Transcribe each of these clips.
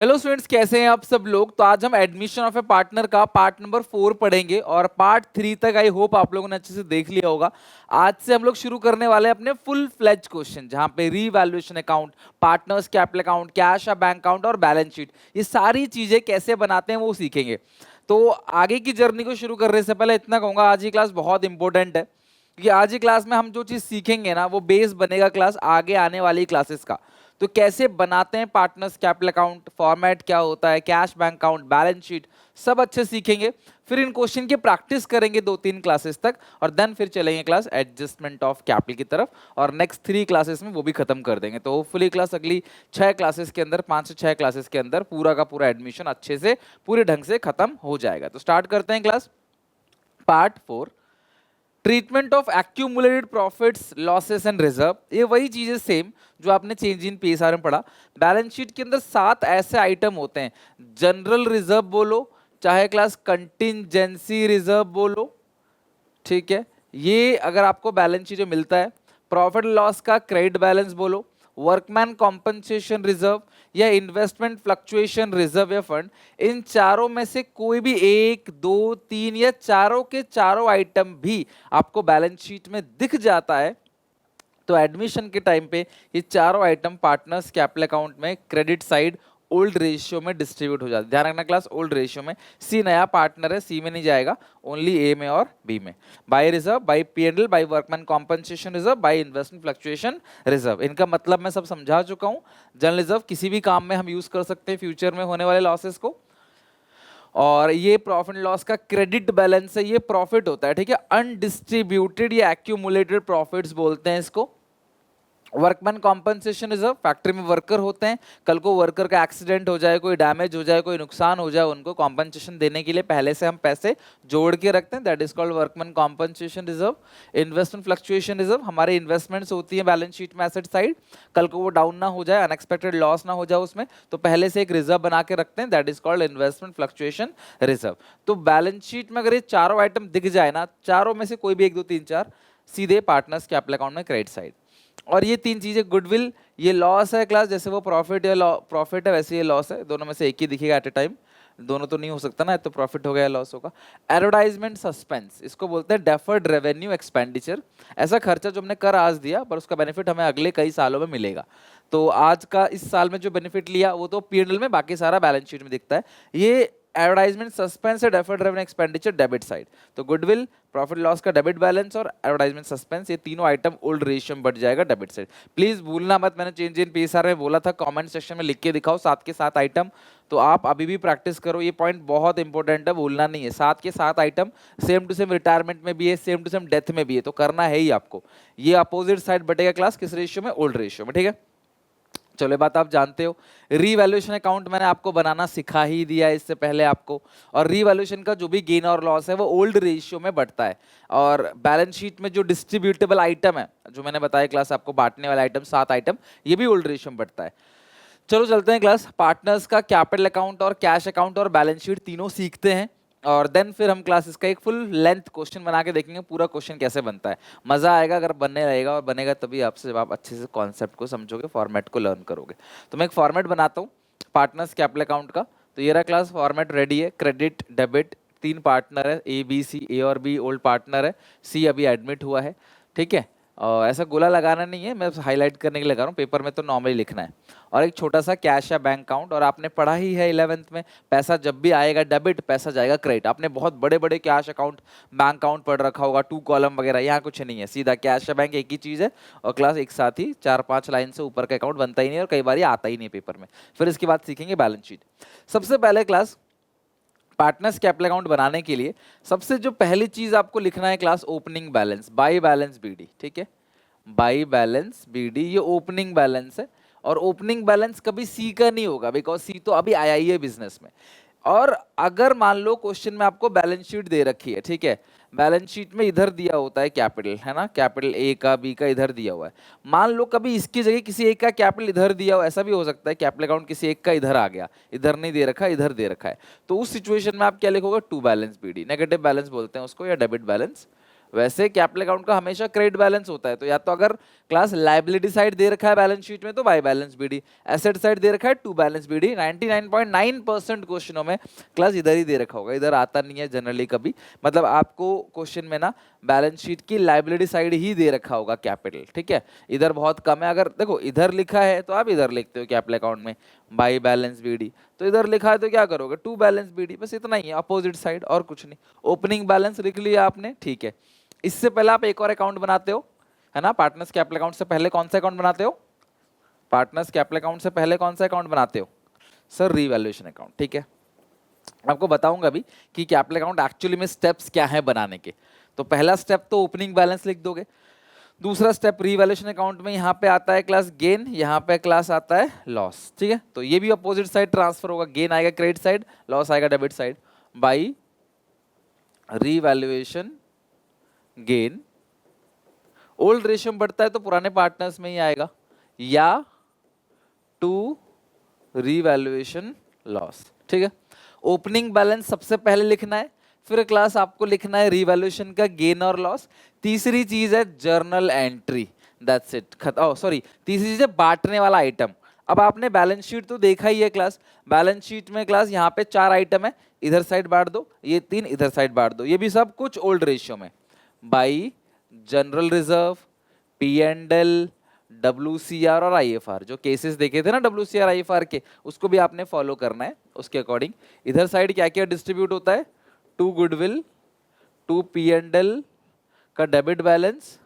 Hello students, कैसे हैं आप सब लोग। तो आज हम एडमिशन ऑफ ए पार्टनर का पार्ट नंबर 4 पढ़ेंगे और पार्ट 3 तक आई होप आप लोगों ने अच्छे से देख लिया होगा। आज से हम लोग शुरू करने वाले हैं अपने फुल फ्लेज क्वेश्चन, जहां पे revaluation account, partners capital account, cash या बैंक अकाउंट और बैलेंस शीट, ये सारी चीजें कैसे बनाते हैं वो सीखेंगे। तो आगे की जर्नी को शुरू करने से पहले इतना कहूंगा, आज की क्लास बहुत इंपॉर्टेंट है, क्योंकि आज की क्लास में हम जो चीज सीखेंगे ना, वो बेस बनेगा क्लास आगे आने वाली क्लासेस का। तो कैसे बनाते हैं पार्टनर्स कैपिटल अकाउंट, फॉर्मेट क्या होता है, cash bank account, balance sheet, सब अच्छे सीखेंगे। फिर इन क्वेश्चन की प्रैक्टिस करेंगे 2-3 क्लासेस तक, और देन फिर चलेंगे क्लास एडजस्टमेंट ऑफ कैपिटल की तरफ, और नेक्स्ट 3 क्लासेस में वो भी खत्म कर देंगे। तो होपफुली क्लास अगली 6 क्लासेस के अंदर, 5 से 6 क्लासेस के अंदर पूरा का पूरा एडमिशन अच्छे से पूरे ढंग से खत्म हो जाएगा। तो स्टार्ट करते हैं class part 4, treatment of accumulated profits, losses and reserve. ये वही चीजें सेम जो आपने चेंज इन पीएसआर में पढ़ा। बैलेंस शीट के अंदर 7 ऐसे आइटम होते हैं, जनरल रिजर्व बोलो, चाहे क्लास कंटिंजेंसी रिजर्व बोलो, ठीक है। ये अगर आपको बैलेंस शीट जो मिलता है, प्रॉफिट लॉस का क्रेडिट बैलेंस बोलो, वर्कमैन कॉम्पनसेशन रिजर्व या इन्वेस्टमेंट फ्लक्चुएशन रिजर्व या फंड, इन चारों में से कोई भी 1, 2, 3 या चारों के चारों आइटम भी आपको बैलेंस शीट में दिख जाता है, तो एडमिशन के टाइम पे ये चारों आइटम पार्टनर्स कैपिटल अकाउंट में क्रेडिट साइड ओल्ड रेशियो में डिस्ट्रीब्यूट हो जाता है। ध्यान रखना क्लास, ओल्ड रेशियो में। सी नया पार्टनर है, सी में नहीं जाएगा, ओनली ए में और बी में। By reserve, by PNL, by workman compensation reserve, by investment fluctuation reserve. इनका मतलब मैं सब समझा चुका हूं। जनरल रिजर्व किसी भी काम में हम यूज कर सकते हैं फ्यूचर में होने वाले लॉसेस को। और ये प्रॉफिट लॉस का क्रेडिट बैलेंस है, ये प्रॉफिट होता है, ठीक है। अनडिस्ट्रीब्यूटेड या एक्यूमुलेटेड प्रॉफिट्स बोलते हैं इसको। वर्कमैन कॉम्पनसेशन रिजर्व, फैक्ट्री में वर्कर होते हैं, कल को वर्कर का एक्सीडेंट हो जाए, कोई डैमेज हो जाए, कोई नुकसान हो जाए, उनको कॉम्पनसेशन देने के लिए पहले से हम पैसे जोड़ के रखते हैं, that is called workman compensation reserve. Investment fluctuation reserve, हमारे इन्वेस्टमेंट्स होती है बैलेंस शीट में एसेट साइड, कल को वो डाउन ना हो जाए, अनएक्सपेक्टेड लॉस ना हो जाए उसमें, तो पहले से एक रिजर्व बना के रखते हैं, that is called investment fluctuation reserve. तो बैलेंस शीट में अगर ये चारों आइटम दिख जाए ना, चारों में से कोई भी 1, 2, 3, 4 सीधे पार्टनर्स कैपिटल अकाउंट में क्रेडिट साइड। और ये 3 चीजें, गुडविल ये लॉस है क्लास, जैसे वो प्रॉफिट या प्रॉफिट है वैसे ये लॉस है, दोनों में से एक ही दिखेगा एट ए टाइम, दोनों तो नहीं हो सकता ना, तो प्रॉफिट हो गया लॉस होगा। एडवर्टाइजमेंट सस्पेंस, इसको बोलते हैं डेफर्ड रेवेन्यू एक्सपेंडिचर, ऐसा खर्चा जो हमने कर आज दिया पर उसका बेनिफिट हमें अगले कई सालों में मिलेगा। तो आज का इस साल में जो बेनिफिट लिया वो तो पीएनएल में, बाकी सारा बैलेंस शीट में दिखता है। ये एडवर्टाइजमेंट सस्पेंस है, deferred revenue expenditure debit side. तो गुडविल, प्रॉफिट लॉस का डेबिट बैलेंस और एडवर्टाइजमेंट सस्पेंस, ये तीनों आइटम ओल्ड रेशियो में बढ़ जाएगा डेबिट साइड। प्लीज भूलना मत, मैंने चेंज इन पीएसआर में बोला था, कमेंट सेक्शन में लिख के दिखाओ 7 के 7 आइटम। तो आप अभी भी प्रैक्टिस करो, ये पॉइंट बहुत इंपॉर्टेंट है, भूलना नहीं है। 7 के 7 item same to same retirement में भी है, सेम टू सेम डेथ में भी है, तो करना है ही आपको। ये अपोजिट साइड बटेगा क्लास किस रेशियो में, ओल्ड रेशियो में, ठीक है। चलो, बात आप जानते हो। रीवैल्यूएशन अकाउंट मैंने आपको बनाना सिखा ही दिया है इससे पहले आपको, और रीवैल्यूएशन का जो भी गेन और लॉस है वो ओल्ड रेशियो में बढ़ता है। और बैलेंस शीट में जो डिस्ट्रीब्यूटेबल आइटम है, जो मैंने बताया क्लास आपको, बांटने वाले आइटम 7 आइटम, ये भी ओल्ड रेशियो में बढ़ता है। चलो चलते हैं क्लास, पार्टनर्स का कैपिटल अकाउंट और कैश अकाउंट और बैलेंस शीट तीनों सीखते हैं, और देन फिर हम क्लास इसका एक फुल लेंथ क्वेश्चन बना के देखेंगे पूरा क्वेश्चन कैसे बनता है। मजा आएगा अगर बनने रहेगा, और बनेगा तभी आपसे जब आप अच्छे से कॉन्सेप्ट को समझोगे, फॉर्मेट को लर्न करोगे। तो मैं एक फॉर्मेट बनाता हूँ पार्टनर्स कैपिटल अकाउंट का। तो ये रहा क्लास, फॉर्मेट रेडी है। क्रेडिट डेबिट, 3 पार्टनर है, ए बी सी, ए और बी ओल्ड पार्टनर है, सी अभी एडमिट हुआ है, ठीक है। और ऐसा गोला लगाना नहीं है, मैं हाईलाइट करने के लिए लगा रहा हूँ, पेपर में तो नॉर्मली लिखना है। और एक छोटा सा कैश या बैंक अकाउंट, और आपने पढ़ा ही है 11th में, पैसा जब भी आएगा डेबिट, पैसा जाएगा क्रेडिट। आपने बहुत बड़े बड़े कैश अकाउंट, बैंक अकाउंट पढ़ रखा होगा, 2 कॉलम वगैरह, यहाँ कुछ नहीं है, सीधा कैश या बैंक एक ही चीज़ है, और क्लास एक साथ ही 4-5 लाइन से ऊपर का अकाउंट बनता ही नहीं, और कई बार ये आता ही नहीं पेपर में। फिर इसके बाद सीखेंगे बैलेंस शीट। सबसे पहले क्लास, पार्टनर्स कैपिटल अकाउंट बनाने के लिए सबसे जो पहली चीज आपको लिखना है class, opening balance, by balance BD, ठीक है। बाई बैलेंस बीडी, ये ओपनिंग बैलेंस है, और ओपनिंग बैलेंस कभी सी का नहीं होगा, बिकॉज सी तो अभी आया ही है बिजनेस में। और अगर मान लो क्वेश्चन में आपको बैलेंस शीट दे रखी है, ठीक है, बैलेंस शीट में इधर दिया होता है कैपिटल, है ना, कैपिटल ए का, बी का इधर दिया हुआ है। मान लो कभी इसकी जगह किसी एक का कैपिटल इधर दिया हो, ऐसा भी हो सकता है, कैपिटल अकाउंट किसी एक का इधर आ गया, इधर नहीं दे रखा, इधर दे रखा है, तो उस सिचुएशन में आप क्या लिखोगे, to balance BD, negative balance बोलते हैं उसको, या डेबिट बैलेंस वैसे कैपिटल अकाउंट का हमेशा क्रेडिट बैलेंस होता है, तो या तो अगर क्लास लायबिलिटी साइड दे रखा है बैलेंस शीट में तो by balance BD, asset side दे रखा है टू बैलेंस बीडी। 99.9% क्वेश्चनों में क्लास इधर ही दे रखा होगा, इधर आता नहीं है जनरली कभी, मतलब आपको क्वेश्चन में ना बैलेंस शीट की लायबिलिटी साइड ही दे रखा होगा कैपिटल, ठीक है। इधर बहुत कम है, अगर देखो इधर लिखा है तो आप इधर लिखते हो कैपिटल अकाउंट में बाय बैलेंस बीडी, तो इधर लिखा है तो क्या करोगे टू बैलेंस बीडी, बस इतना ही है, अपोजिट साइड और कुछ नहीं। ओपनिंग बैलेंस लिख लिया आपने, ठीक है। इससे पहले आप एक और अकाउंट बनाते हो, है ना, पार्टनर्स कैपिटल अकाउंट से पहले कौन सा अकाउंट बनाते हो, पार्टनर्स कैपिटल अकाउंट से पहले कौन सा अकाउंट बनाते हो सर, रीवैल्यूएशन अकाउंट, ठीक है। आपको बताऊंगा अभी कि कैपिटल अकाउंट एक्चुअली में स्टेप्स क्या है बनाने के। तो पहला स्टेप तो ओपनिंग बैलेंस लिख दोगे, दूसरा स्टेप रीवैल्यूएशन अकाउंट में यहाँ पे आता है क्लास गेन, यहाँ पे क्लास आता है लॉस, ठीक है। तो ये भी अपोजिट साइड ट्रांसफर होगा, गेन आएगा क्रेडिट साइड, लॉस आएगा debit side, by revaluation gain. Old ratio बढ़ता है तो पुराने पार्टनर्स में ही आएगा, या टू रीवैल्यूएशन लॉस, ठीक है। ओपनिंग बैलेंस सबसे पहले लिखना है, फिर क्लास आपको लिखना है रीवैल्यूएशन का गेन और लॉस। तीसरी चीज है journal entry, that's it. Sorry, तीसरी चीज है बांटने वाला आइटम। अब आपने बैलेंस शीट तो देखा ही है क्लास, बैलेंस शीट में क्लास यहाँ पे 4 आइटम है, इधर साइड बांट दो, ये 3 इधर साइड बांट दो, ये भी सब कुछ ओल्ड रेशियो में, by general reserve, P&L, WCR और IFR। जो केसेस देखे थे ना WCR IFR के, उसको भी आपने फॉलो करना है उसके अकॉर्डिंग। इधर साइड क्या क्या डिस्ट्रीब्यूट होता है, टू गुडविल, टू P&L का डेबिट बैलेंस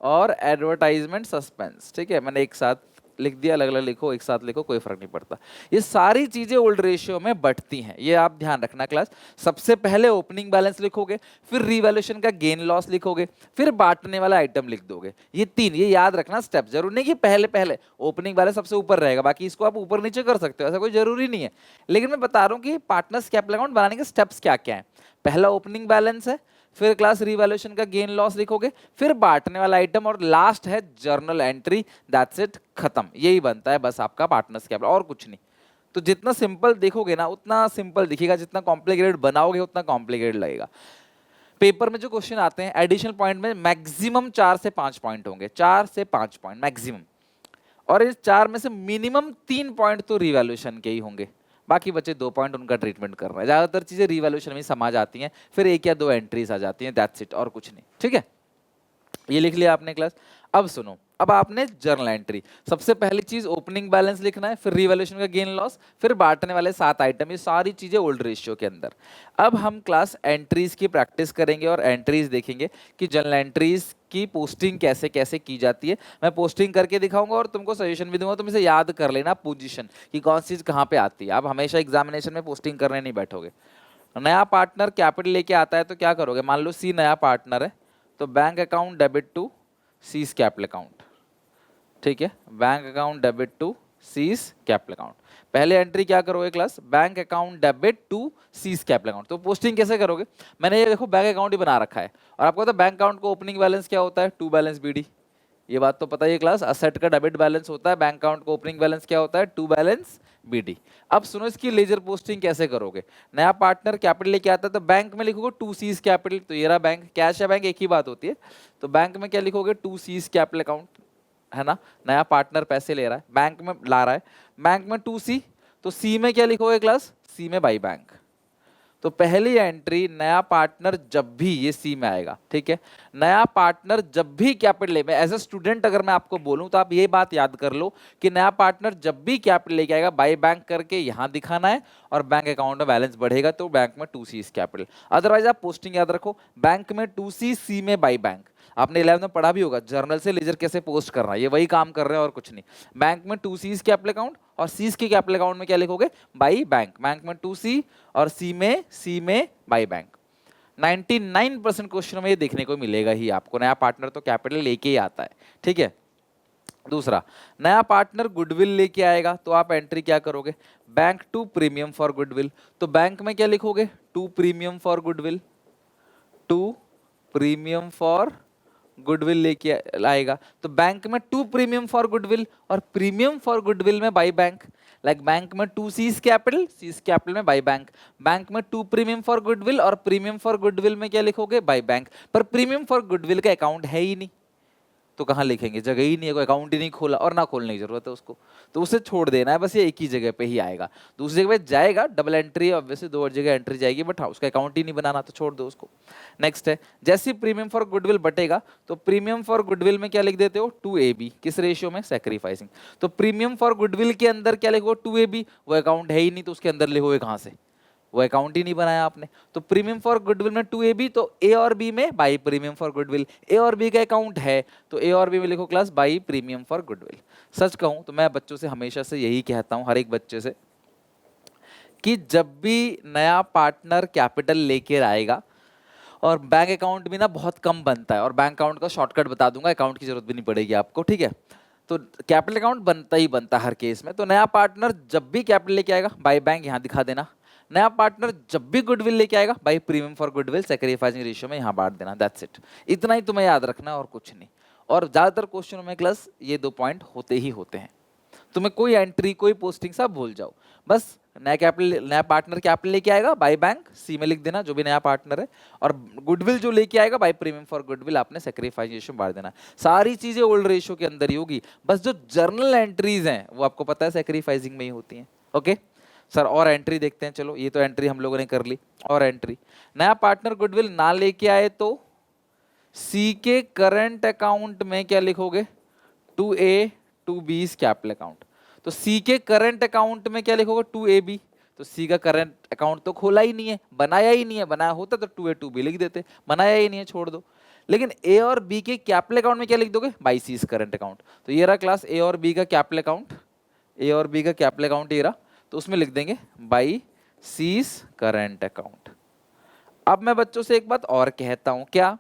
और एडवर्टाइजमेंट सस्पेंस, ठीक है। मैंने एक साथ लिख दिया, अलग अलग लिखो एक साथ लिखो कोई फर्क नहीं पड़ता। ये सारी चीजें ओल्ड रेशियो में बढ़ती हैं, ये आप ध्यान रखना क्लास। सबसे पहले ओपनिंग बैलेंस लिखोगे, फिर रीवैल्यूएशन का गेन लॉस लिखोगे, फिर बांटने वाला आइटम लिख दोगे। ये 3, ये याद रखना स्टेप। जरूरी नहीं कि पहले पहले ओपनिंग बैलेंस सबसे ऊपर रहेगा, बाकी इसको आप ऊपर नीचे कर सकते हो, ऐसा कोई जरूरी नहीं है। लेकिन मैं बता रहा हूँ कि पार्टनर्स कैपिटल अकाउंट बनाने के स्टेप्स क्या क्या है। पहला ओपनिंग बैलेंस है, फिर क्लास रीवैल्यूएशन का गेन लॉस लिखोगे, फिर बांटने वाला आइटम, और लास्ट है जर्नल एंट्री, दैट्स इट, खत्म। यही बनता है बस आपका पार्टनर्स कैपिटल, और कुछ नहीं। तो जितना सिंपल देखोगे ना उतना सिंपल दिखेगा, जितना कॉम्प्लिकेटेड बनाओगे उतना कॉम्प्लिकेटेड लगेगा। पेपर में जो क्वेश्चन आते हैं एडिशनल पॉइंट में मैक्सिमम 4 से 5 पॉइंट होंगे, 4 से 5 पॉइंट मैक्सिमम, और इस 4 में से मिनिमम 3 पॉइंट तो रीवैल्यूएशन के ही होंगे, बाकी बचे 2 पॉइंट उनका ट्रीटमेंट कर रहा है। ज्यादातर चीजें रीवैल्यूएशन में समझ आती हैं, फिर 1 या 2 एंट्रीज आ जाती हैं, दैट्स इट, और कुछ नहीं, ठीक है। ये लिख लिया आपने क्लास। अब सुनो, अब आपने जर्नल एंट्री, सबसे पहली चीज ओपनिंग बैलेंस लिखना है, फिर रीवैल्यूएशन का गेन लॉस, फिर बांटने वाले 7 आइटम, ये सारी चीजें ओल्ड रेशियो के अंदर। अब हम क्लास एंट्रीज की प्रैक्टिस करेंगे और एंट्रीज देखेंगे कि जर्नल एंट्रीज की पोस्टिंग कैसे कैसे की जाती है। मैं पोस्टिंग करके दिखाऊंगा और तुमको सजेशन भी दूंगा, तुम इसे याद कर लेना पोजीशन कि कौन सी चीज कहाँ पे आती है। आप हमेशा एग्जामिनेशन में पोस्टिंग करने नहीं बैठोगे। नया पार्टनर कैपिटल लेके आता है तो क्या करोगे, मान लो सी नया पार्टनर है, तो bank account debit to C's capital account, ठीक है। Bank account debit to C's capital account. पहले एंट्री क्या करोगे class, bank account debit to C's capital account. तो पोस्टिंग कैसे करोगे, मैंने ये देखो बैंक अकाउंट ही बना रखा है, और आपको पता है बैंक अकाउंट को ओपनिंग बैलेंस क्या होता है, टू बैलेंस बीडी, ये बात तो पता ही है क्लास। असेट का डेबिट बैलेंस होता है, बैंक अकाउंट को ओपनिंग बैलेंस क्या होता है, टू बैलेंस बीडी। अब सुनो इसकी लेजर पोस्टिंग कैसे करोगे। नया पार्टनर कैपिटल लेके आता है तो बैंक में लिखोगे टू सीज कैपिटल, तो ये रहा बैंक, कैश या बैंक एक ही बात होती है, तो बैंक में क्या लिखोगे, टू सीज कैपिटल अकाउंट, है ना। नया पार्टनर पैसे ले रहा है, बैंक में ला रहा है, बैंक में टू सी, तो सी में क्या लिखोगे क्लास, सी में बाई बैंक। तो पहली एंट्री नया पार्टनर जब भी, ये सी में आएगा, ठीक है। नया पार्टनर जब भी कैपिटल ले, एज ए स्टूडेंट अगर मैं आपको बोलूं तो आप ये बात याद कर लो कि नया पार्टनर जब भी कैपिटल लेके आएगा बाई बैंक करके यहाँ दिखाना है, और बैंक अकाउंट में बैलेंस बढ़ेगा तो बैंक में टू सी कैपिटल। अदरवाइज आप पोस्टिंग याद रखो, बैंक में टू सी में बाई बैंक। आपने 11th में पढ़ा भी होगा जर्नल से लेजर कैसे पोस्ट करना है, ये वही काम कर रहे हैं और कुछ नहीं। बैंक में टू सीज कैपिटल अकाउंट, और सीज के कैपिटल अकाउंट में क्या लिखोगे, बाई बैंक। बैंक में टू सी और सी में बाई बैंक। 99% क्वेश्चनों में ये देखने को मिलेगा ही आपको, नया पार्टनर तो कैपिटल लेके ही आता है, ठीक है। दूसरा, नया पार्टनर गुडविल लेके आएगा तो आप एंट्री क्या करोगे, bank to premium for goodwill. तो बैंक में क्या लिखोगे, to premium for goodwill, to premium for goodwill लेके आएगा, तो बैंक में टू प्रीमियम फॉर गुडविल और प्रीमियम फॉर गुडविल में बाई बैंक। लाइक बैंक में 2 सीज कैपिटल, सीज कैपिटल में बाई बैंक, बैंक में 2 प्रीमियम फॉर गुडविल, और प्रीमियम फॉर गुडविल में क्या लिखोगे, बाई बैंक। पर प्रीमियम फॉर गुडविल का अकाउंट है ही नहीं, तो कहाँ लिखेंगे, जगह ही नहीं है, कोई अकाउंट ही नहीं खोला और ना खोलने की जरूरत है उसको, तो उसे छोड़ देना है, बस ये एक ही जगह पे ही आएगा। दूसरी जगह पे जाएगा, डबल एंट्री ऑब्वियसली 2 और जगह एंट्री जाएगी, बट हाँ उसका अकाउंट ही नहीं बनाना, तो छोड़ दो उसको। नेक्स्ट है, जैसे प्रीमियम फॉर गुडविल बटेगा तो प्रीमियम फॉर गुडविल में क्या लिख देते हो, 2AB, किस रेशियो में, सैक्रिफाइसिंग। तो प्रीमियम फॉर गुडविल के अंदर क्या लिखो, 2AB, वो अकाउंट है ही नहीं तो उसके अंदर लिखोगे कहाँ से, वो अकाउंट ही नहीं बनाया आपने। तो प्रीमियम फॉर गुडविल में 2AB, तो ए और बी में बाई प्रीमियम फॉर गुडविल, ए और बी का अकाउंट है तो ए और बी में लिखो class by premium for goodwill. सच कहूं तो मैं बच्चों से हमेशा से यही कहता हूं, हर एक बच्चे से, कि जब भी नया पार्टनर कैपिटल लेकर आएगा, और बैंक अकाउंट भी ना बहुत कम बनता है, और बैंक अकाउंट का शॉर्टकट बता दूंगा, अकाउंट की जरूरत भी नहीं पड़ेगी आपको, ठीक है। तो कैपिटल अकाउंट बनता ही बनता हर केस में। तो नया पार्टनर जब भी कैपिटल लेके आएगा, बाई बैंक यहाँ दिखा देना, नया पार्टनर जब भी गुडविल लेके आएगा, by premium for goodwill sacrificing ratio में यहाँ बांट देना, दैट्स इट। इतना ही तुम्हें याद रखना और कुछ नहीं। और ज्यादातर क्वेश्चनों में क्लास ये 2 पॉइंट होते ही होते हैं। तुम्हें कोई एंट्री, कोई पोस्टिंग सब भूल जाओ, बस नया कैपिटल, नया पार्टनर कैपिटल लेके आएगा, बाई बैंक सी में लिख देना जो भी नया पार्टनर है, और गुडविल जो लेके आएगा बाई प्रीमियम फॉर गुडविल आपने सैक्रिफाइस रेशियो में बांट देना। सारी चीजें ओल्ड रेशियो के अंदर ही होगी, बस जो जर्नल एंट्रीज हैं वो आपको पता है सैक्रिफाइसिंग में ही होती हैं। ओके सर, और एंट्री देखते हैं, चलो ये तो एंट्री हम लोगों ने कर ली। और एंट्री, नया पार्टनर गुडविल ना लेके आए तो सी के करंट अकाउंट में क्या लिखोगे, 2A 2B कैपिटल अकाउंट। तो सी के करंट अकाउंट में क्या लिखोगे, 2AB। तो सी का करंट अकाउंट तो खोला ही नहीं है, बनाया ही नहीं है, बनाया होता तो 2A 2B लिख देते, बनाया ही नहीं है, छोड़ दो। लेकिन ए और बी के कैपिटल अकाउंट में क्या लिख दोगे, बाई सीज करंट अकाउंट। तो ये रहा क्लास ए और बी का कैपिटल अकाउंट, ए और बी का कैपिटल अकाउंट ये रहा, तो उसमें लिख देंगे बाई सीज करंट अकाउंट। अब मैं बच्चों से एक बात और कहता हूं, क्या,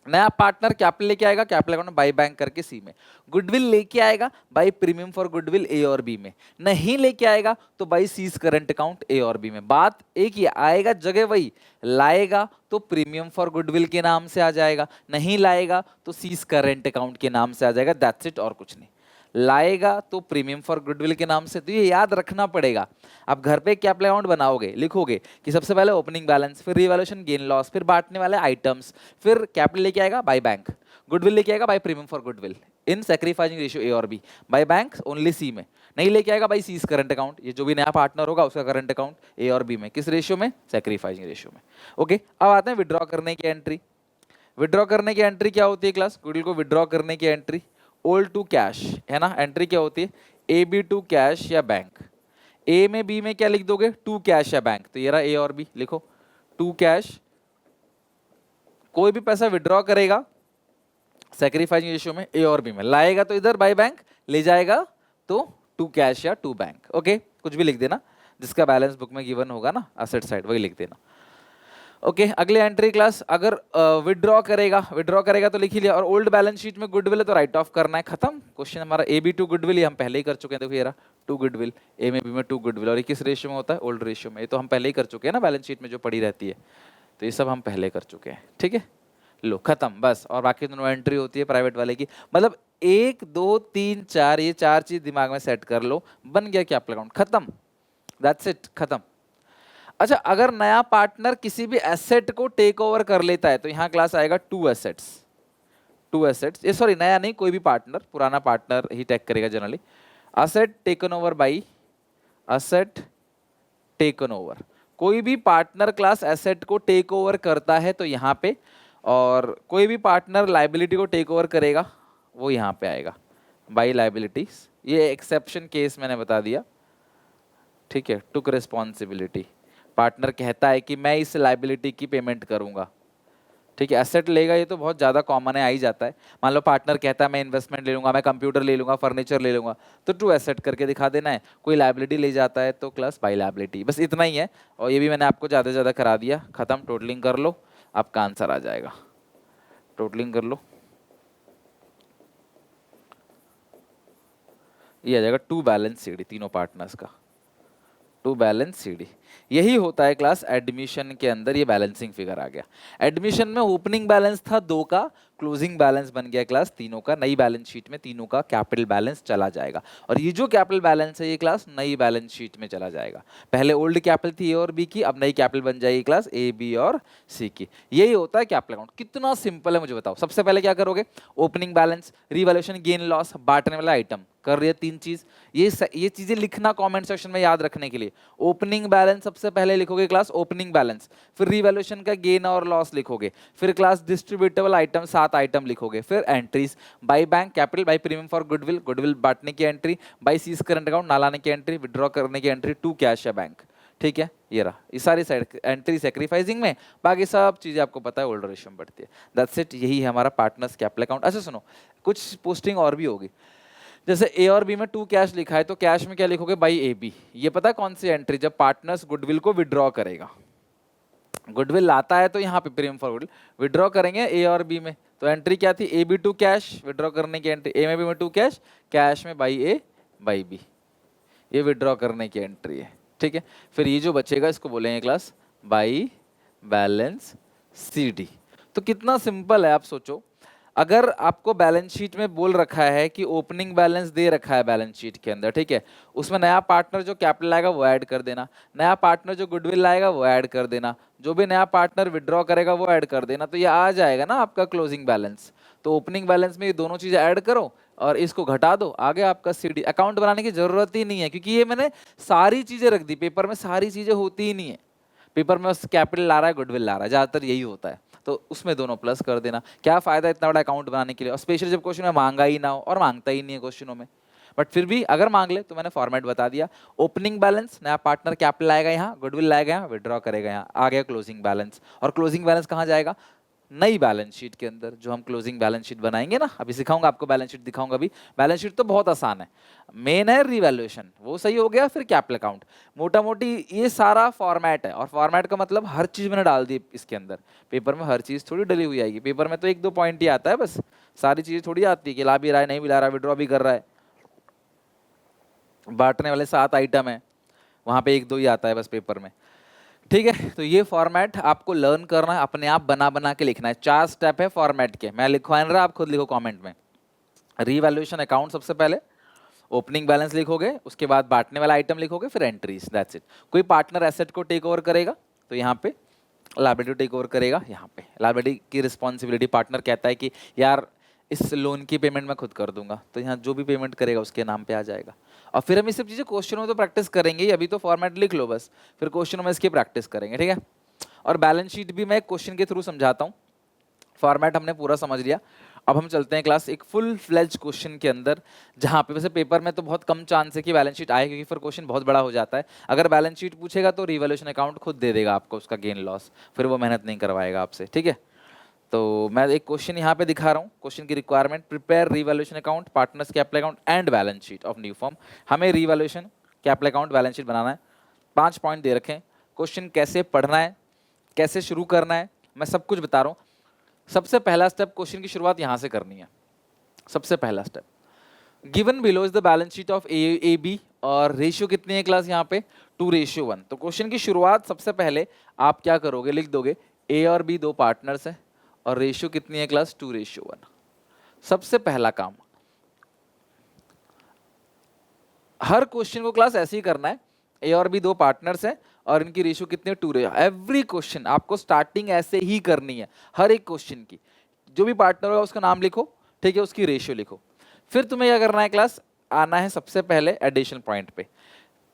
नया पार्टनर कैपिटल लेके आएगा, कैपिटल अकाउंट बाई बैंक करके सी में, गुडविल लेके आएगा बाई प्रीमियम फॉर गुडविल ए और बी में, नहीं लेके आएगा तो बाई सीज करंट अकाउंट ए और बी में। बात एक ही, आएगा जगह वही, लाएगा तो प्रीमियम फॉर गुडविल के नाम से आ जाएगा, नहीं लाएगा तो सीज करंट अकाउंट के नाम से आ जाएगा, दैट्स इट, और कुछ नहीं। लाएगा तो प्रीमियम फॉर गुडविल के नाम से, तो ये याद रखना पड़ेगा। आप घर पे कैपिटल अकाउंट बनाओगे, लिखोगे कि सबसे पहले ओपनिंग बैलेंस, फिर रिवैल्यूएशन गेन लॉस, फिर बांटने वाले आइटम्स, फिर कैपिटल लेके आएगा बाय बैंक, गुडविल लेके आएगा by premium for goodwill in sacrificing ratio A और B, by bank only C में, नहीं लेके आएगा बाई सीज करंट अकाउंट, ये जो भी नया पार्टनर होगा उसका करंट अकाउंट ए और बी में, किस रेशियो में, सैक्रिफाइसिंग रेशियो में। ओके, अब आते हैं विड्रॉ करने की एंट्री। विड्रॉ करने की एंट्री क्या होती है क्लास, गुडविल को विड्रॉ करने की एंट्री, ओल्ड टू कैश है ना, एंट्री क्या होती है, ए बी टू कैश या बैंक। ए में बी में क्या लिख दोगे, टू कैश या बैंक, तो ये रहा ए और बी, लिखो टू कैश। कोई भी पैसा विड्रॉ करेगा सैक्रिफाइसिंग रेशियो में ए और बी में, लाएगा तो इधर बाय बैंक, ले जाएगा तो टू कैश या टू बैंक। ओके, कुछ भी लिख देना जिसका बैलेंस बुक में गिवन होगा ना, असेट साइड, वही लिख देना। ओके, अगले एंट्री क्लास, अगर विड्रॉ करेगा तो लिख ही लिया, और ओल्ड बैलेंस शीट में गुडविल है तो राइट ऑफ करना है, खत्म क्वेश्चन हमारा। ए बी टू गुडविल ये हम पहले ही कर चुके हैं, देखो ये रहा टू गुडविल, ए में बी में टू गुडविल, और ये किस रेशियो में होता है, ओल्ड रेशियो में, ये तो हम पहले ही कर चुके हैं ना बैलेंस शीट में जो पड़ी रहती है, तो ये सब हम पहले कर चुके हैं, ठीक है, लो खत्म बस। और बाकी दोनों एंट्री होती है प्राइवेट वाले की, मतलब 1 2 3 4, ये 4 चीज दिमाग में सेट कर लो, बन गया कैपिटल अकाउंट, खत्म, दैट्स इट, खत्म। अच्छा, अगर नया पार्टनर किसी भी एसेट को टेक ओवर कर लेता है तो यहां क्लास आएगा टू एसेट्स, ये सॉरी नया नहीं, कोई भी पार्टनर, पुराना पार्टनर ही टेक करेगा generally. Asset taken over by, asset taken over, कोई भी पार्टनर क्लास एसेट को टेक ओवर करता है तो यहां पे, और कोई भी पार्टनर लाइबिलिटी को टेक ओवर करेगा वो यहां पे आएगा बाई लाइबिलिटीज, ये एक्सेप्शन केस मैंने बता दिया, ठीक है। टुक रिस्पॉन्सिबिलिटी, पार्टनर कहता है कि मैं इस लाइबिलिटी की पेमेंट करूंगा, ठीक है। एसेट लेगा ये तो बहुत ज़्यादा कॉमन है, आ ही जाता है। मान लो पार्टनर कहता है मैं इन्वेस्टमेंट ले लूंगा, मैं कंप्यूटर ले लूंगा, फर्नीचर ले लूंगा, तो टू एसेट करके दिखा देना है। कोई लाइबिलिटी ले जाता है तो क्लास बाई लाइबिलिटी, बस इतना ही है। और ये भी मैंने आपको ज़्यादा से ज़्यादा करा दिया, खत्म, टोटलिंग कर लो, आपका आंसर आ जाएगा, टोटलिंग कर लो, ये आ जाएगा टू बैलेंस सीडी तीनों पार्टनर्स का, टू बैलेंस सीडी। यही होता है क्लास एडमिशन के अंदर, ये बैलेंसिंग फिगर आ गया। एडमिशन में ओपनिंग बैलेंस था 2 का, क्लोजिंग बैलेंस बन गया क्लास 3 का। नई बैलेंस शीट में तीनों का कैपिटल बैलेंस चला जाएगा, और ये जो कैपिटल बैलेंस है ये क्लास नई बैलेंस शीट में चला जाएगा। पहले ओल्ड कैपिटल थी ए और बी की, अब नई कैपिटल बन जाएगी क्लास ए, बी और सी की। यही होता है कैपिटल अकाउंट। कितना सिंपल है मुझे बताओ। सबसे पहले क्या करोगे, opening balance, revaluation, gain loss, बांटने वाला आइटम, कर रही है 3 चीज। ये चीजें लिखना कमेंट सेक्शन में याद रखने के लिए। ओपनिंग बैलेंस सबसे पहले लिखोगे क्लास ओपनिंग बैलेंस, फिर रिवैल्यूएशन का गेन और लॉस लिखोगे, फिर क्लास डिस्ट्रीब्यूटेबल आइटम 7 आइटम लिखोगे, फिर entries, by bank capital, by premium for goodwill, goodwill बांटने की entry, by C's current account ना लाने की एंट्री, विड्रॉ करने की एंट्री, टू कैश या बैंक। ठीक है, ये रहा, ये सारी साइड एंट्री सैक्रिफाइसिंग में, बाकी सब चीजें आपको पता है ओल्ड रेशियो में बढ़ती है। दैट्स इट, यही है हमारा पार्टनर्स कैपिटल अकाउंट। अच्छा सुनो, कुछ पोस्टिंग और भी होगी। जैसे ए और बी में 2 कैश लिखा है, तो कैश में क्या लिखोगे, बाई ए बी। ये पता है कौन सी एंट्री, जब पार्टनर्स गुडविल को विड्रॉ करेगा। गुडविल लाता है तो यहाँ पे प्रीमियम फॉर गुडविल, विड्रॉ करेंगे ए और बी में, तो एंट्री क्या थी, A B to cash, withdraw करने की एंट्री, ए में बी में 2 कैश, कैश में बाई ए बाई बी, ये विड्रॉ करने की एंट्री है। ठीक है, फिर ये जो बचेगा इसको बोलेंगे class by balance C D. तो कितना सिंपल है, आप सोचो, अगर आपको बैलेंस शीट में बोल रखा है कि ओपनिंग बैलेंस दे रखा है बैलेंस शीट के अंदर, ठीक है, उसमें नया पार्टनर जो कैपिटल लाएगा वो ऐड कर देना, नया पार्टनर जो गुडविल लाएगा वो ऐड कर देना, जो भी नया पार्टनर विड्रॉ करेगा वो ऐड कर देना, तो ये आ जाएगा ना आपका क्लोजिंग बैलेंस। तो ओपनिंग बैलेंस में ये दोनों चीजें ऐड करो और इसको घटा दो, आगे आपका सीडी। अकाउंट बनाने की जरूरत ही नहीं है, क्योंकि ये मैंने सारी चीजें रख दी, पेपर में सारी चीजें होती ही नहीं है। पेपर में बस कैपिटल ला रहा है, गुडविल ला रहा है, ज्यादातर यही होता है, तो उसमें दोनों प्लस कर देना। क्या फायदा इतना बड़ा अकाउंट बनाने के लिए, और स्पेशली जब क्वेश्चन में मांगा ही ना हो, और मांगता ही नहीं है क्वेश्चनों में, बट फिर भी अगर मांग ले तो मैंने फॉर्मेट बता दिया। ओपनिंग बैलेंस, नया पार्टनर कैपिटल लाएगा यहाँ, गुडविल लाएगा यहाँ, विड्रॉ करेगा यहाँ, आ गया क्लोजिंग बैलेंस। और क्लोजिंग बैलेंस कहाँ जाएगा, नई बैलेंस शीट के अंदर, जो हम क्लोजिंग बैलेंस शीट बनाएंगे ना, अभी सिखाऊंगा आपको, बैलेंस शीट दिखाऊंगा अभी। बैलेंस शीट तो बहुत आसान है, मेन है रिवैल्यूएशन, वो सही हो गया, फिर कैपिटल अकाउंट, मोटा मोटी ये सारा फॉर्मेट है। और फॉर्मेट का मतलब हर चीज मैंने डाल दी इसके अंदर, पेपर में हर चीज थोड़ी डली हुई आएगी, पेपर में तो 1-2 पॉइंट ही आता है बस, सारी चीजें थोड़ी आती है कि ला भी रहा है, नहीं भी ला रहा है, विड्रॉ भी कर रहा है, बांटने वाले 7 आइटम है, वहां पे 1-2 ही आता है बस पेपर में। ठीक है, तो ये फॉर्मेट आपको लर्न करना है, अपने आप बना बना के लिखना है। 4 स्टेप है फॉर्मेट के, मैं लिखवा नहीं रहा, आप खुद लिखो कमेंट में। रीवैल्यूएशन अकाउंट सबसे पहले, ओपनिंग बैलेंस लिखोगे, उसके बाद बांटने वाला आइटम लिखोगे, फिर एंट्रीज, दैट्स इट। कोई पार्टनर एसेट को टेक ओवर करेगा तो यहाँ पे लायबिलिटी टेक ओवर करेगा, यहाँ पे लायबिलिटी की रिस्पॉन्सिबिलिटी, पार्टनर कहता है कि यार इस लोन की पेमेंट मैं खुद कर दूंगा, तो यहाँ जो भी पेमेंट करेगा उसके नाम पे आ जाएगा। और फिर हम ये सब चीजें क्वेश्चनों में तो प्रैक्टिस करेंगे ही, अभी तो फॉर्मेट लिख लो बस, फिर क्वेश्चनों में इसकी प्रैक्टिस करेंगे। ठीक है, और बैलेंस शीट भी मैं क्वेश्चन के थ्रू समझाता हूँ। फॉर्मेट हमने पूरा समझ लिया, अब हम चलते हैं क्लास एक फुल फ्लेज क्वेश्चन के अंदर, जहाँ पे वैसे पेपर में तो बहुत कम चांस है कि बैलेंस शीट आए, क्योंकि फिर क्वेश्चन बहुत बड़ा हो जाता है। अगर बैलेंस शीट पूछेगा तो रिवैल्यूएशन अकाउंट खुद दे देगा आपको, उसका गेन लॉस, फिर वो मेहनत नहीं करवाएगा आपसे। ठीक है, तो मैं एक क्वेश्चन यहाँ पे दिखा रहा हूँ, क्वेश्चन की requirement, prepare revaluation account, partners capital account and balance sheet of new form. हमें revaluation, capital account, balance sheet बनाना है। 5 पॉइंट दे रखे हैं, क्वेश्चन कैसे पढ़ना है, कैसे शुरू करना है, मैं सब कुछ बता रहा हूँ। सबसे पहला स्टेप, क्वेश्चन की शुरुआत यहाँ से करनी है। सबसे पहला step, given below is the balance sheet of A B, और रेशियो कितनी है क्लास यहाँ पे 2:1। तो क्वेश्चन की शुरुआत सबसे पहले आप क्या करोगे, लिख दोगे ए और बी 2 पार्टनर्स हैं, और रेशियो कितनी है क्लास 2:1। सबसे पहला काम, हर क्वेश्चन को क्लास ऐसे ही करना है, ए और बी 2 पार्टनर्स हैं और इनकी रेशियो कितनी है 2:1। एवरी क्वेश्चन आपको स्टार्टिंग ऐसे ही करनी है, हर एक क्वेश्चन की, जो भी पार्टनर होगा उसका नाम लिखो, ठीक है, उसकी रेशियो लिखो। फिर तुम्हें क्या करना है क्लास, आना है सबसे पहले एडिशन पॉइंट पे।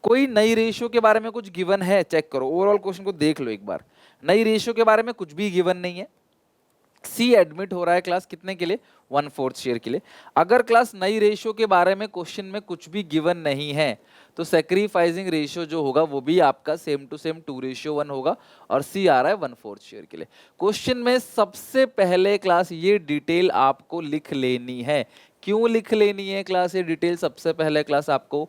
कोई नई रेशियो के बारे में कुछ गिवन है, चेक करो, ओवरऑल क्वेश्चन को देख लो एक बार। नई रेशियो के बारे में कुछ भी गिवन नहीं है। सी एडमिट हो रहा है क्लास कितने के लिए, 1/4 शेयर के लिए। अगर क्लास नई रेशियो के बारे में क्वेश्चन में कुछ भी गिवन नहीं है, तो सैक्रिफाइसिंग रेशियो जो होगा वो भी आपका सेम टू सेम 2:1 होगा, और सी आ रहा है 1/4 शेयर के लिए। क्वेश्चन में सबसे पहले क्लास ये डिटेल आपको लिख लेनी है। क्यों लिख लेनी है क्लास ये डिटेल सबसे पहले क्लास आपको,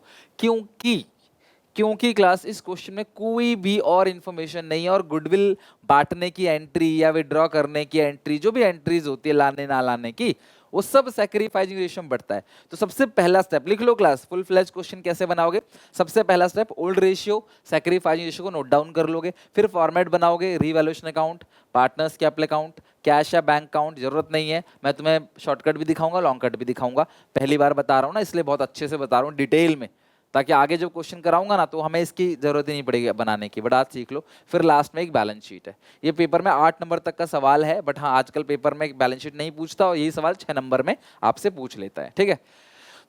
क्योंकि क्लास इस क्वेश्चन में कोई भी और इंफॉर्मेशन नहीं है, और गुडविल बांटने की एंट्री या विड्रॉ करने की एंट्री, जो भी एंट्रीज होती है लाने ना लाने की, वो सब सैक्रिफाइसिंग रेशियो में बढ़ता है। तो सबसे पहला स्टेप लिख लो क्लास, फुल फ्लेज क्वेश्चन कैसे बनाओगे। सबसे पहला step old ratio sacrificing ratio को नोट डाउन कर लोगे, फिर फॉर्मेट बनाओगे, revaluation account, partners capital account, cash या बैंक अकाउंट, जरूरत नहीं है, मैं तुम्हें शॉर्टकट भी दिखाऊंगा, लॉन्ग कट भी दिखाऊंगा, पहली बार बता रहा हूँ ना इसलिए बहुत अच्छे से बता रहा हूँ डिटेल में, ताकि आगे जब क्वेश्चन कराऊंगा ना तो हमें इसकी जरूरत ही नहीं पड़ेगी बनाने की, बट आज सीख लो। फिर लास्ट में एक बैलेंस शीट है, ये पेपर में 8 नंबर तक का सवाल है, बट हाँ आजकल पेपर में एक बैलेंस शीट नहीं पूछता और यही सवाल 6 नंबर में आपसे पूछ लेता है, ठीक है।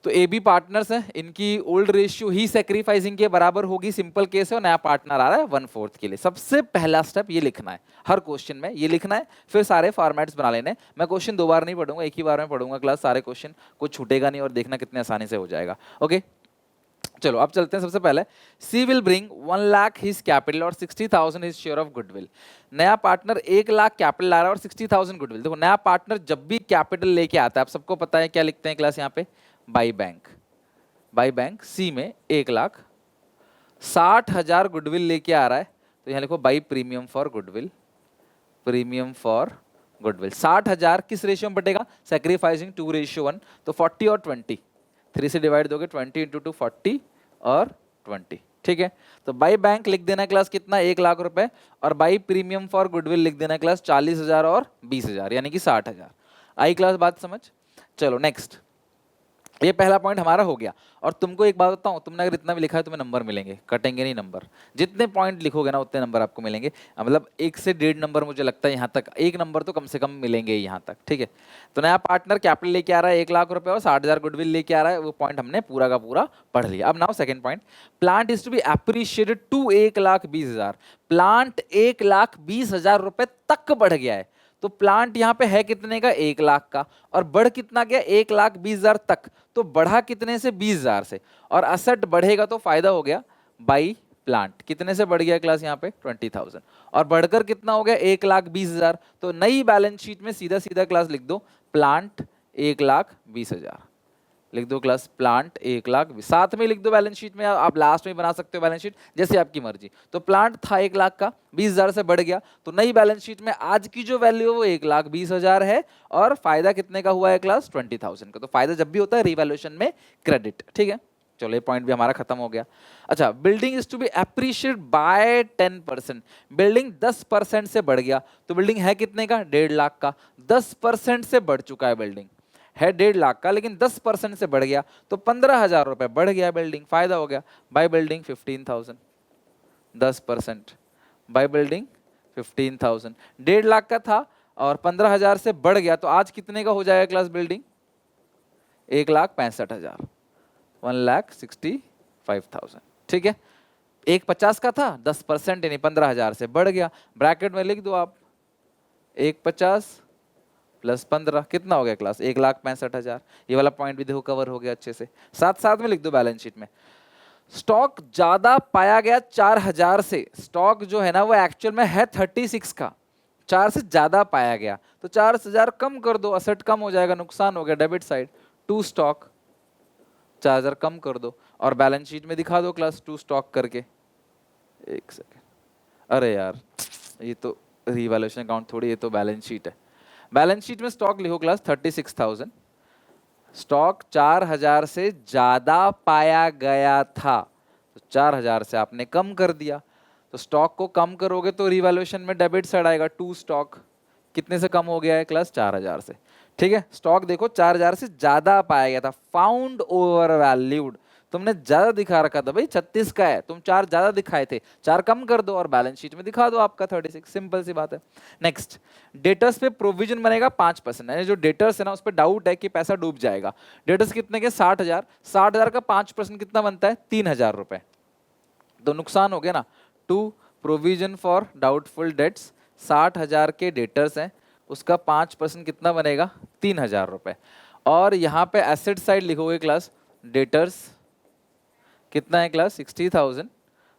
तो ए बी पार्टनर्स हैं, इनकी ओल्ड रेशियो ही सैक्रिफाइसिंग के बराबर होगी, सिंपल केस है, और नया पार्टनर आ रहा है 1/4 के लिए। सबसे पहला स्टेप ये लिखना है, हर क्वेश्चन में ये लिखना है, फिर सारे फॉर्मेट्स बना लेने। मैं क्वेश्चन 2 बार नहीं पढ़ूंगा, एक ही बार में पढ़ूंगा क्लास, सारे क्वेश्चन कुछ छूटेगा नहीं, और देखना कितने आसानी से हो जाएगा। ओके चलो अब चलते हैं। सबसे पहले C will bring 1 lakh his capital और 60,000 हिज शेयर ऑफ गुडविल। नया पार्टनर 1 लाख कैपिटल ला रहा है और 60,000 गुडविल। देखो नया पार्टनर जब भी कैपिटल लेके आता है, आप सबको पता है क्या लिखते हैं क्लास यहाँ पे, बाई बैंक। बाई बैंक सी में 1 लाख 60,000 गुडविल लेके आ रहा है, तो यहाँ लिखो by premium for goodwill, premium for goodwill. 60,000 किस रेशियो में बटेगा, सैक्रिफाइसिंग 2:1, तो 40 और 20, 3 से डिवाइड दोगे, 20 इंटू 2 40 और 20, ठीक है। तो बाई बैंक लिख देना क्लास कितना, 1 लाख रुपए, और बाई प्रीमियम फॉर गुडविल लिख देना क्लास 40,000 और 20,000, यानी कि 60,000। आई क्लास बात समझ। चलो नेक्स्ट, ये पहला पॉइंट हमारा हो गया। और तुमको एक बात बताऊं, तुमने अगर इतना भी लिखा है तुम्हें नंबर मिलेंगे, कटेंगे नहीं नंबर, जितने पॉइंट लिखोगे ना उतने नंबर आपको मिलेंगे, मतलब 1 से 1.5 नंबर मुझे लगता है यहाँ तक, 1 नंबर तो कम से कम मिलेंगे यहाँ तक, ठीक है। तो नया पार्टनर कैपिटल लेके आ रहा है 1 लाख रुपए और 60,000 गुडविल लेके आ रहा है, वो पॉइंट हमने पूरा का पूरा पढ़ लिया। अब now second point, plant is to be appreciated to 1,20,000। Plant 1,20,000 रुपए तक बढ़ गया है, तो प्लांट यहाँ पे है कितने का, 1 लाख का, और बढ़ कितना गया, 1,20,000 तक, तो बढ़ा कितने से, 20,000 से, और असेट बढ़ेगा तो फायदा हो गया बाई प्लांट, कितने से बढ़ गया क्लास यहाँ पे 20,000, और बढ़कर कितना हो गया 1,20,000। तो नई बैलेंस शीट में सीधा सीधा क्लास लिख दो प्लांट 1,20,000, लिख दो क्लास प्लांट 1,20,000, साथ में लिख दो बैलेंस शीट में, आप लास्ट में बना सकते हो बैलेंस शीट जैसे आपकी मर्जी। तो प्लांट था 1 लाख का, 20,000 से बढ़ गया, तो नई बैलेंस शीट में आज की जो वैल्यू है वो 1,20,000 है, और फायदा कितने का हुआ है क्लास 20,000 का। तो फायदा जब भी होता है रिवैल्यूएशन में क्रेडिट, ठीक है। चलो ये पॉइंट भी हमारा खत्म हो गया। अच्छा, building is to be appreciated by 10%। Building 10% से बढ़ गया, तो बिल्डिंग है कितने का, 1.5 लाख का, 10% से बढ़ चुका है, बिल्डिंग है 1.5 लाख का, लेकिन 10% से बढ़ गया, तो 15,000 रुपए बढ़ गया बिल्डिंग, फायदा हो गया by building 15,000, 10% by building 15,000। 1.5 lakh का था और 15,000 से बढ़ गया, तो आज कितने का हो जाएगा क्लास बिल्डिंग, 1,65,000, 1,65,000, ठीक है। 1,50 का था, 10% यानी 15,000 से बढ़ गया, ब्रैकेट में लिख दो आप 1,50 प्लस 15 कितना हो गया क्लास, 1,65,000। ये वाला पॉइंट भी देखो कवर हो गया अच्छे से। साथ साथ में लिख दो बैलेंस शीट में, स्टॉक ज्यादा पाया गया 4,000 से, स्टॉक जो है ना वो एक्चुअल में है 36 का, 4 से ज्यादा पाया गया, तो 4,000 कम कर दो, असेट कम हो जाएगा, नुकसान हो गया डेबिट साइड, टू स्टॉक 4,000 कम कर दो, और बैलेंस शीट में दिखा दो क्लास टू स्टॉक करके। एक सेकेंड, अरे यार ये तो रिवैल्यूएशन अकाउंट थोड़ी, ये तो बैलेंस शीट है। बैलेंस शीट में स्टॉक लिखो क्लास 36,000, स्टॉक 4,000 से ज्यादा पाया गया था, तो 4,000 से आपने कम कर दिया, तो स्टॉक को कम करोगे तो रिवैल्यूएशन में डेबिट साइड आएगा, टू स्टॉक कितने से कम हो गया है क्लास 4,000 से, ठीक है। स्टॉक देखो 4,000 से ज्यादा पाया गया था, फाउंड ओवर वैल्यूड, तुमने ज्यादा दिखा रखा था भाई, 36 का है, तुम 4 ज्यादा दिखाए थे, 4 कम कर दो और बैलेंस शीट में दिखा दो आपका 36, सिंपल सी बात है। नेक्स्ट, डेटर्स पे प्रोविजन बनेगा 5%, यानी जो डेटर्स है ना उस पर डाउट है कि पैसा डूब जाएगा। डेटर्स कितने के, 60,000, 60,000 का 5% कितना बनता है, 3,000 रुपए, तो नुकसान हो गया ना। To provision for doubtful debts, 60,000 के डेटर्स हैं, उसका 5% कितना बनेगा, 3,000 रुपए। और यहाँ पे एसेट साइड लिखोगे क्लास, डेटर्स कितना है class 60,000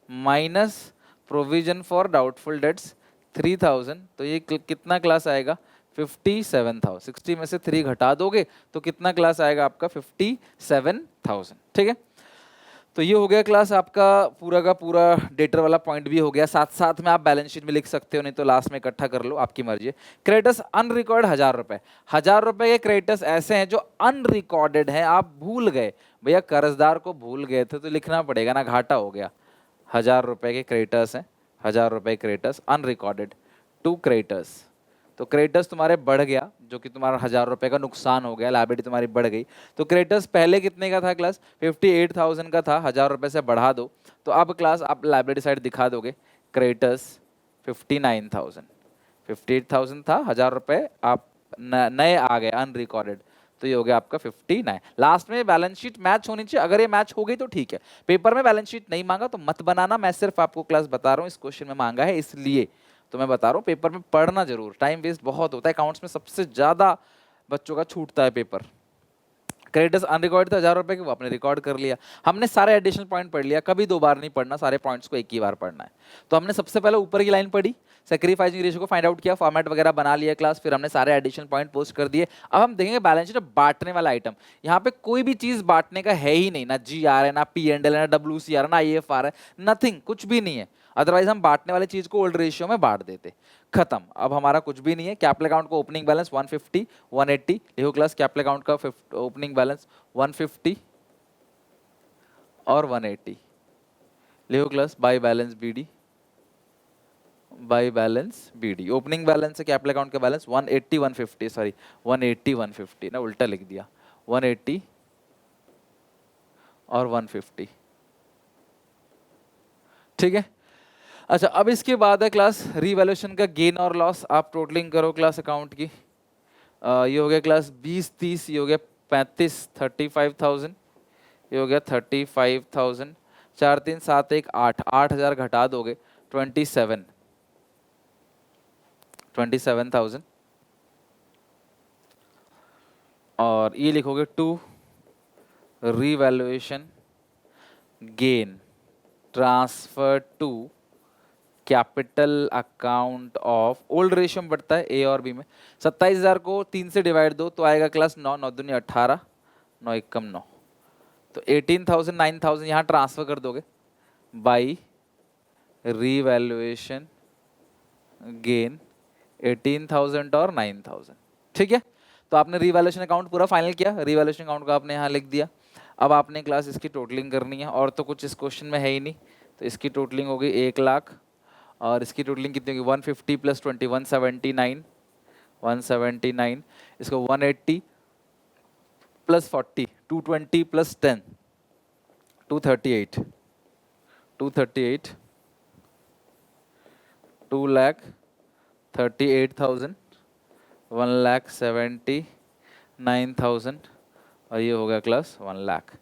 minus provision for doubtful dates 3,000, तो ये कितना क्लास आएगा 57,000। 60 में से 3 घटा दोगे तो कितना क्लास आएगा आपका 57,000, ठीक है। तो ये हो गया क्लास आपका पूरा का पूरा डेटर वाला पॉइंट भी हो गया। साथ साथ में आप बैलेंस शीट में लिख सकते हो, नहीं तो लास्ट में इकट्ठा कर लो, आपकी मर्जी है। क्रेडिटर्स अनरिकॉर्ड 1,000 रुपए, 1,000 रुपए के क्रेडिटर्स ऐसे हैं जो अनरिकॉर्डेड हैं, आप भूल गए भैया, कर्जदार को भूल गए थे तो लिखना पड़ेगा ना, घाटा हो गया। 1,000 रुपए के क्रेडिटर्स हैं, 1,000 रुपए क्रेडिटर्स अनरिकॉर्डेड टू क्रेडिटर्स। तो क्रेडिटर्स तुम्हारे बढ़ गया, जो कि तुम्हारा 1,000 रुपए का नुकसान हो गया, लायबिलिटी तुम्हारी बढ़ गई। तो क्रेडिटर्स पहले कितने का था क्लास, 58,000 का था, 1,000 रुपए से बढ़ा दो, तो अब क्लास आप लायबिलिटी साइड दिखा दोगे, क्रेडिटर्स 59,000, 58,000 था, 1,000 रुपए आप नए आ गए अनरिकॉर्डेड, तो ये हो गया आपका 59। लास्ट में बैलेंस शीट मैच होनी चाहिए, अगर ये मैच हो गई तो ठीक है। पेपर में बैलेंस शीट नहीं मांगा तो मत बनाना, मैं सिर्फ आपको क्लास बता रहा हूँ, इस क्वेश्चन में मांगा है इसलिए तो मैं बता रहा हूँ। पेपर में पढ़ना जरूर, टाइम वेस्ट बहुत होता है, अकाउंट्स में सबसे ज्यादा बच्चों का छूटता है पेपर। क्रेडिटर्स अनरिकॉर्ड था 1,000 रुपए के, वो आपने रिकॉर्ड कर लिया। हमने सारे एडिशनल पॉइंट पढ़ लिया, कभी दो बार नहीं पढ़ना, सारे पॉइंट्स को एक ही बार पढ़ना है। तो हमने सबसे पहले ऊपर की लाइन पढ़ी, सैक्रिफाइसिंग रेशियो को फाइंड आउट किया, फॉर्मेट वगैरह बना लिया क्लास, फिर हमने सारे एडिशनल पॉइंट पोस्ट कर दिए। अब हम देखेंगे बैलेंस शीट बांटने वाला आइटम। यहाँ पे कोई भी चीज बांटने का है ही नहीं, ना जी आर है, ना पी एंड एल है, ना डब्ल्यू सी आर है, ना आई एफ आर है, नथिंग, कुछ भी नहीं है। अदरवाइज हम बांटने वाली चीज को ओल्ड रेशियो में बांट देते, खत्म। अब हमारा कुछ भी नहीं है। कैपिटल अकाउंट को ओपनिंग बैलेंस 150 180 लिखो क्लास, कैपिटल अकाउंट का ओपनिंग बैलेंस 150 और 180 लिखो class, by balance BD, by balance BD. Opening balance है कैपिटल अकाउंट का बैलेंस 180 150, सॉरी 180 150 ना, उल्टा लिख दिया, 180 और 150, ठीक है। अच्छा, अब इसके बाद है क्लास रीवैल्यूएशन का गेन और लॉस। आप टोटलिंग करो क्लास अकाउंट की। ये हो गया क्लास 20 30, ये हो गया 35 35,000, ये हो गया 35,000, 4 3 7 1 8, 8,000 घटा दोगे 27,000, और ये लिखोगे to revaluation gain transfer to capital account of, old ratio में बढ़ता है ए और बी में। 27,000 को 3 से डिवाइड दो तो आएगा क्लास 9 9 दूनी 18, 9 एकम 9, तो 18,000 9,000 यहाँ ट्रांसफर कर दोगे बाई रीवैल्यूएशन गेन 18,000 और 9,000, ठीक है। तो आपने रीवैल्यूएशन अकाउंट पूरा फाइनल किया, रीवैल्यूएशन अकाउंट का आपने यहाँ लिख दिया। अब आपने क्लास इसकी टोटलिंग करनी है, और तो कुछ इस क्वेश्चन में है ही नहीं, तो इसकी टोटलिंग होगी 1 लाख, और इसकी टोटलिंग कितनी होगी 150 प्लस 20 179, 179, इसको 180 प्लस 40 220 प्लस 10 238, 238, 2,38,000, 1,79,000, और ये हो गया क्लास 1 लाख।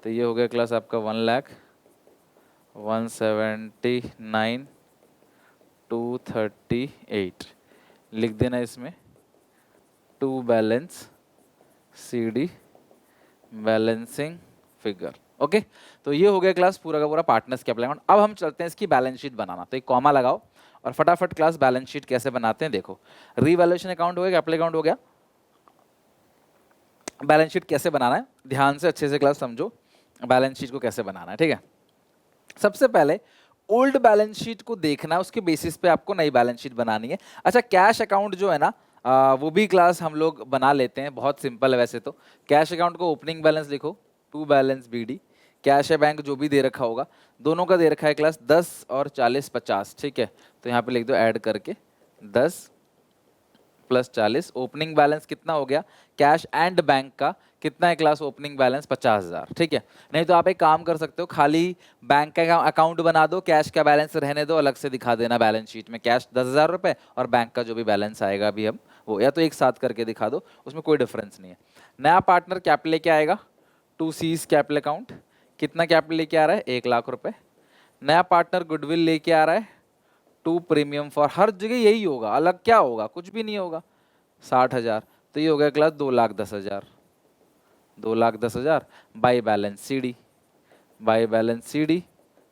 तो ये हो गया क्लास आपका 1,179,238 लिख देना इसमें, to balance CD balancing figure, okay. तो ये हो गया क्लास पूरा का पूरा पार्टनर्स कैपिटल अकाउंट। अब हम चलते हैं इसकी बैलेंस शीट बनाना, तो एक कॉमा लगाओ और फटाफट क्लास बैलेंस शीट कैसे बनाते हैं देखो। रीवैल्यूएशन अकाउंट हो गया, कैपिटल अकाउंट हो गया, बैलेंस शीट कैसे बनाना है ध्यान से अच्छे से क्लास समझो, बैलेंस शीट को कैसे बनाना है, ठीक है। सबसे पहले ओल्ड बैलेंस शीट को देखना है, उसके बेसिस पे आपको नई बैलेंस शीट बनानी है। अच्छा, कैश अकाउंट जो है ना, वो भी क्लास हम लोग बना लेते हैं, बहुत सिंपल है वैसे तो। कैश अकाउंट को ओपनिंग बैलेंस लिखो, टू बैलेंस बीडी, कैश है बैंक जो भी दे रखा होगा, दोनों का दे रखा है क्लास 10 और 40 50, ठीक है। तो यहाँ पे लिख दो ऐड करके 10 प्लस 40, ओपनिंग बैलेंस कितना हो गया कैश एंड बैंक का, कितना है क्लास ओपनिंग बैलेंस 50,000, ठीक है। नहीं तो आप एक काम कर सकते हो, खाली बैंक का अकाउंट बना दो, कैश का बैलेंस रहने दो, अलग से दिखा देना बैलेंस शीट में, कैश 10,000 रुपए और बैंक का जो भी बैलेंस आएगा अभी हम वो, या तो एक साथ करके दिखा दो, उसमें कोई डिफरेंस नहीं है। नया पार्टनर कैपिटल लेके आएगा, टू सीज कैपिटल अकाउंट, कितना कैपिटल लेके आ रहा है 1 लाख रुपए। नया पार्टनर गुडविल लेके आ रहा है, टू प्रीमियम फॉर, हर जगह यही होगा, अलग क्या होगा, कुछ भी नहीं होगा, 60,000। तो ये हो गया class 2,10,000, 2,10,000 by balance CD, by balance CD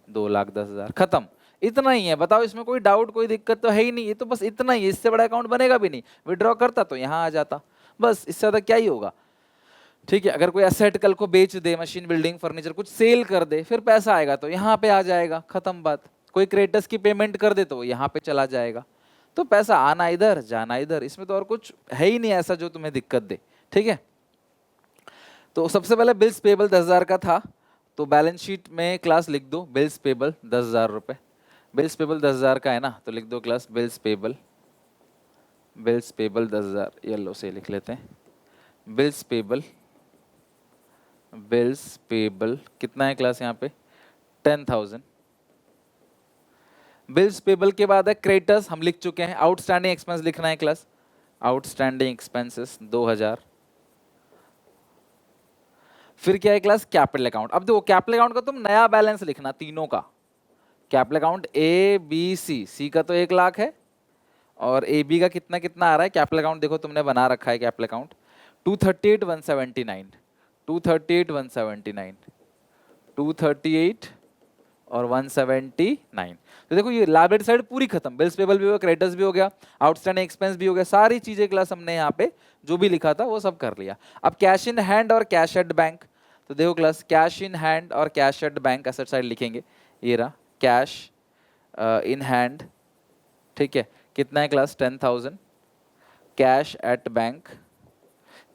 2,10,000, खत्म। इतना ही है, बताओ इसमें कोई डाउट कोई दिक्कत तो है ही नहीं, ये तो बस इतना ही है, इससे बड़ा अकाउंट बनेगा भी नहीं। विड्रॉ करता तो यहाँ आ जाता, बस इससे ज्यादा क्या ही होगा। ठीक है, अगर कोई एसेट कल को बेच दे, मशीन, बिल्डिंग, फर्नीचर कुछ सेल कर दे, फिर पैसा आएगा तो यहाँ पे आ जाएगा, खत्म बात। कोई क्रेडिटर्स की पेमेंट कर दे तो वो यहाँ पे चला जाएगा। तो पैसा आना इधर जाना इधर, इसमें तो और कुछ है ही नहीं ऐसा जो तुम्हें दिक्कत दे। ठीक है, तो सबसे पहले बिल्स पेबल 10,000 का था, तो बैलेंस शीट में क्लास लिख दो बिल्स पेबल 10,000 रुपये। बिल्स पेबल 10,000 का है ना, तो लिख दो क्लास बिल्स पेबल 10,000, येलो से लिख लेते हैं। बिल्स पेबल कितना है क्लास यहाँ पे 10,000। बिल्स पेबल के बाद है क्रेडिटर्स, हम लिख चुके हैं। आउटस्टैंडिंग एक्सपेंस लिखना है क्लास, आउटस्टैंडिंग एक्सपेंसेस 2,000। फिर क्या है क्लास कैपिटल अकाउंट। अब देखो कैपिटल अकाउंट का तुम नया बैलेंस लिखना तीनों का। Capital account A B C, C का तो 1 लाख है और ए बी का कितना कितना आ रहा है। कैपिटल अकाउंट देखो तुमने बना रखा है कैपिटल अकाउंट 238,179, 238,179, 238 और 179। तो देखो ये लायबिलिटी साइड पूरी खत्म, बिल्स पेबल भी हो गया, क्रेडिटर्स भी हो गया, आउटस्टैंडिंग एक्सपेंस भी हो गया, सारी चीजें क्लास हमने यहाँ पे जो भी लिखा था वो सब कर लिया। अब कैश इन हैंड और कैश एट बैंक, तो देखो क्लास कैश इन हैंड और cash at bank asset side लिखेंगे। ये रहा कैश इन हैंड, ठीक है, कितना है class 10,000। Cash at bank,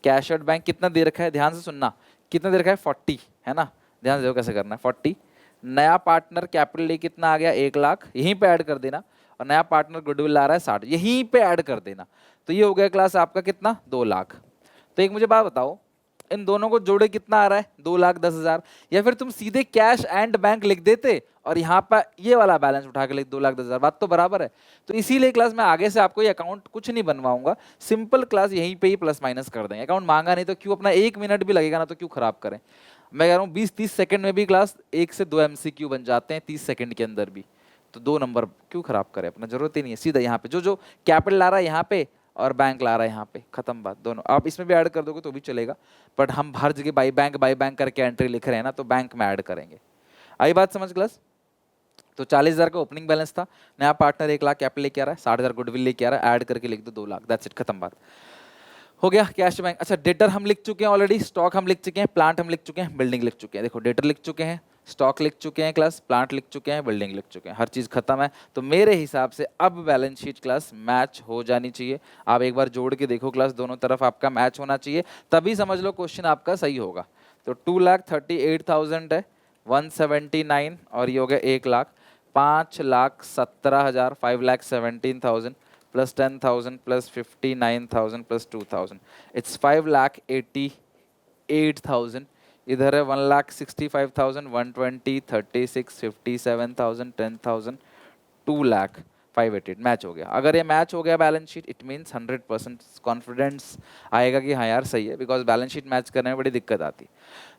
cash at bank कितना दे रखा है, ध्यान से सुनना, कितना दे रखा है 40 है ना, ध्यान से देखो कैसे करना है 40। नया पार्टनर कैपिटल कितना आ गया 1 लाख, यहीं पे ऐड कर देना, और नया पार्टनर गुडविल आ रहा है 60, यहीं पे ऐड कर देना। तो ये हो गया क्लास आपका कितना 2 लाख। तो एक मुझे बात बताओ, इन दोनों को जोड़े कितना आ रहा है 2,10,000, या फिर तुम सीधे कैश एंड बैंक लिख देते और यहाँ पर ये वाला बैलेंस उठा के लिख 2,10,000, बात तो बराबर है। तो इसीलिए क्लास मैं आगे से आपको ये अकाउंट कुछ नहीं बनवाऊंगा, सिंपल क्लास यहीं पे ही प्लस माइनस कर देंगे। अकाउंट मांगा नहीं तो क्यों अपना 1 मिनट भी लगेगा ना तो क्यों खराब करें। मैं कह रहा हूँ 20-30 सेकंड में भी क्लास 1 से 2 MCQ बन जाते हैं 30 सेकंड के अंदर भी, तो 2 नंबर क्यों खराब करें अपना, जरूरत ही नहीं है। सीधा यहाँ पे जो जो कैपिटल ला रहा है यहाँ पे और बैंक ला रहा है यहाँ पे, खत्म बात। दोनों आप इसमें भी ऐड कर दोगे तो भी चलेगा, बट हम हर जगह बाई बैंक करके एंट्री लिख रहे हैं ना, तो बैंक में ऐड करेंगे। आई बात समझ क्लास। तो 40,000 का ओपनिंग बैलेंस था, नया पार्टनर 1 लाख कैपिटल लेके आ रहा है, 60,000 गुडविल लेके आ रहा है, ऐड करके लिख दो 2 लाख, दैट्स इट, खत्म बात हो गया। कैश बैंक, अच्छा डेटर हम लिख चुके हैं ऑलरेडी, स्टॉक हम लिख चुके हैं, प्लांट हम लिख चुके हैं, बिल्डिंग लिख चुके हैं। देखो डेटर लिख चुके हैं, स्टॉक लिख चुके हैं क्लास, प्लांट लिख चुके हैं, बिल्डिंग लिख चुके हैं, हर चीज खत्म है। तो मेरे हिसाब से अब बैलेंस शीट क्लास मैच हो जानी चाहिए। आप एक बार जोड़ के देखो क्लास, दोनों तरफ आपका मैच होना चाहिए, तभी समझ लो क्वेश्चन आपका सही होगा। तो 2,38,000 है, 179 और ये हो गया 1 lakh, 5,17,000, 5,17,000 plus 10,000 plus 59,000 plus 2,000, it's 5,88,000। इधर है 1,65,000, 120, 36, 57,000, 10,000, 2,05,88, मैच हो गया। अगर ये मैच हो गया balance sheet, it means 100% confidence आएगा कि हाँ यार सही है, बिकॉज बैलेंस शीट मैच करने में बड़ी दिक्कत आती।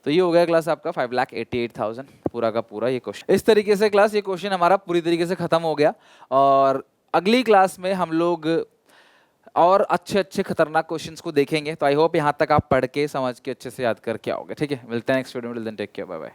तो ये हो गया क्लास आपका 5,88,000 पूरा का पूरा ये क्वेश्चन। इस तरीके से क्लास ये क्वेश्चन हमारा पूरी तरीके से खत्म हो गया, और अगली क्लास में हम लोग और अच्छे अच्छे खतरनाक क्वेश्चंस को देखेंगे। तो आई होप यहाँ तक आप पढ़ के समझ के अच्छे से याद करके आओगे। ठीक है, मिलते हैं नेक्स्ट वीडियो में, टेक केयर, बाय बाय।